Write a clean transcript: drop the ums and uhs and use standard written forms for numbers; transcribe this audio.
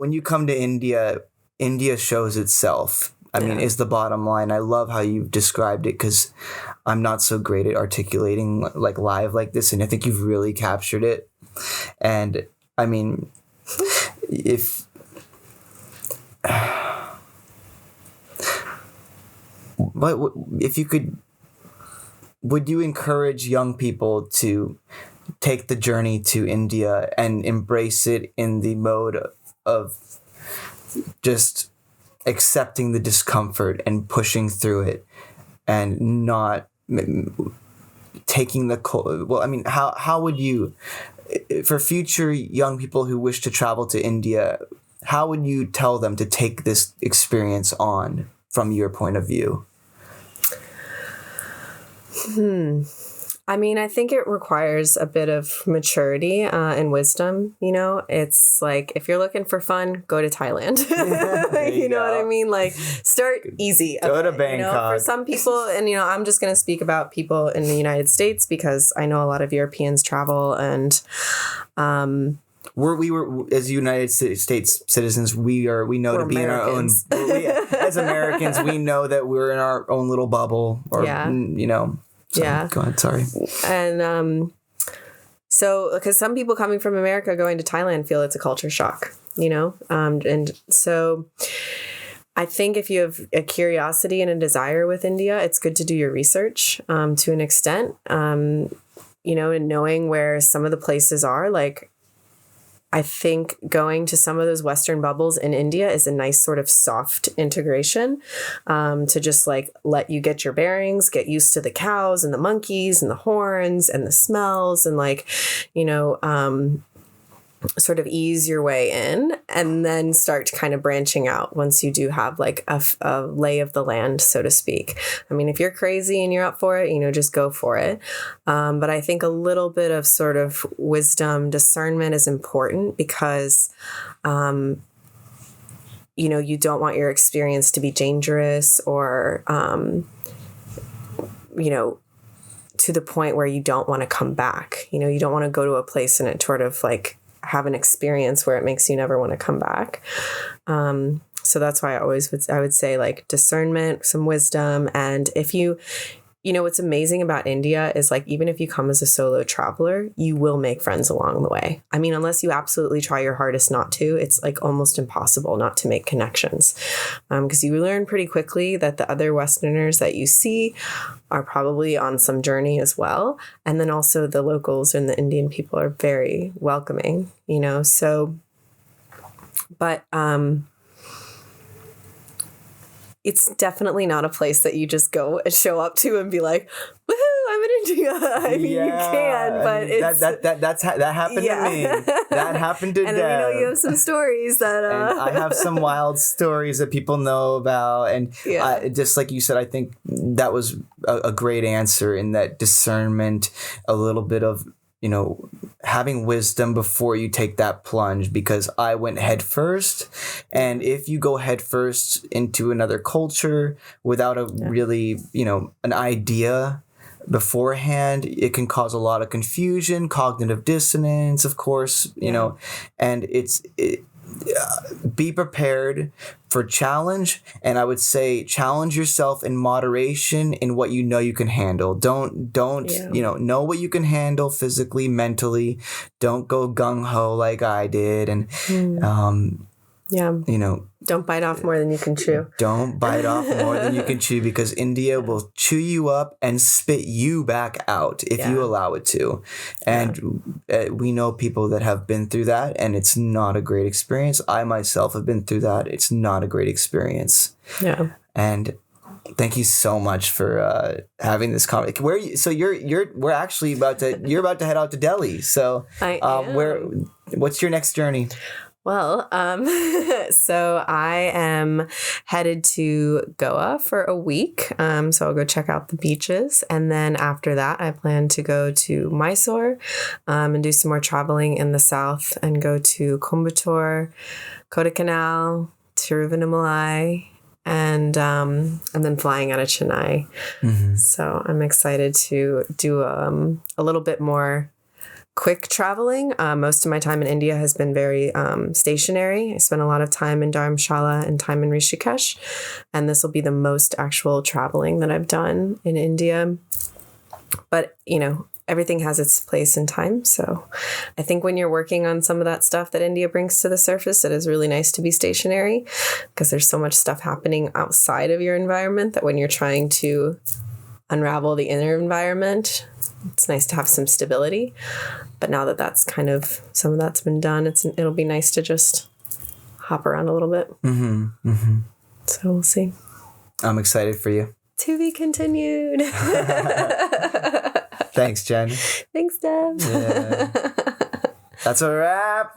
when you come to India, India shows itself. I mean, is the bottom line. I love how you've described it because I'm not so great at articulating like live like this. And I think you've really captured it. And I mean, if you could, would you encourage young people to take the journey to India and embrace it in the mode of just accepting the discomfort and pushing through it and not taking the cold? Well, I mean, how would you, for future young people who wish to travel to India, how would you tell them to take this experience on from your point of view? I mean, I think it requires a bit of maturity and wisdom. You know, it's like, if you're looking for fun, go to Thailand. You know what I mean? Like, start easy. Go to Bangkok. You know, for some people, and, you know, I'm just going to speak about people in the United States because I know a lot of Europeans travel and, we were as United States citizens, we know to be Americans. in our own. As Americans, we know that we're in our own little bubble, or you know. So, go ahead. Sorry. And so, because some people coming from America going to Thailand feel it's a culture shock, you know, and so I think if you have a curiosity and a desire with India, it's good to do your research to an extent, you know, and knowing where some of the places are. Like, I think going to some of those Western bubbles in India is a nice sort of soft integration to just like let you get your bearings, get used to the cows and the monkeys and the horns and the smells and like, you know, sort of ease your way in and then start kind of branching out once you do have like a lay of the land, so to speak. I mean, if you're crazy and you're up for it, you know, just go for it. But I think a little bit of sort of wisdom, discernment is important because, you know, you don't want your experience to be dangerous or, you know, to the point where you don't want to come back. You know, you don't want to go to a place and it sort of like have an experience where it makes you never want to come back. So that's why I would say like discernment, some wisdom. And if you know, what's amazing about India is like, even if you come as a solo traveler, you will make friends along the way. I mean, unless you absolutely try your hardest not to, it's like almost impossible not to make connections. Because you learn pretty quickly that the other Westerners that you see are probably on some journey as well. And then also the locals and the Indian people are very welcoming, you know, so, but, it's definitely not a place that you just go and show up to and be like, woohoo, I'm in India. I mean, you can, but it's... That happened to me. That happened to And Deb. then we know you have some stories that... And I have some wild stories that people know about. And just like you said, I think that was a great answer in that discernment, a little bit of, you know, having wisdom before you take that plunge, because I went head first. And if you go head first into another culture without a really, you know, an idea beforehand, it can cause a lot of confusion, cognitive dissonance, of course, you know, and be prepared for challenge. And I would say challenge yourself in moderation in what you know you can handle. Don't you know what you can handle physically, mentally. Don't go gung-ho like I did. And you know, don't bite off more than you can chew. Don't bite off more than you can chew, because India will chew you up and spit you back out if you allow it to. And we know people that have been through that, and it's not a great experience. I myself have been through that. It's not a great experience. Yeah. And thank you so much for having this conversation. We're actually about to head out to Delhi. So what's your next journey? Well, so I am headed to Goa for a week. So I'll go check out the beaches. And then after that, I plan to go to Mysore and do some more traveling in the south and go to Coimbatore, Kodaikanal, Tiruvannamalai, and then flying out of Chennai. Mm-hmm. So I'm excited to do a little bit more quick traveling. Most of my time in India has been very stationary. I spent a lot of time in Dharamshala and time in Rishikesh, and this will be the most actual traveling that I've done in India. But, everything has its place and time. So I think when you're working on some of that stuff that India brings to the surface, it is really nice to be stationary because there's so much stuff happening outside of your environment that when you're trying to unravel the inner environment, it's nice to have some stability. But now that that's some of that's been done, it'll be nice to just hop around a little bit. Mm-hmm. Mm-hmm. So we'll see. I'm excited for you. To be continued. Thanks, Jen. Thanks, Deb. Yeah. That's a wrap.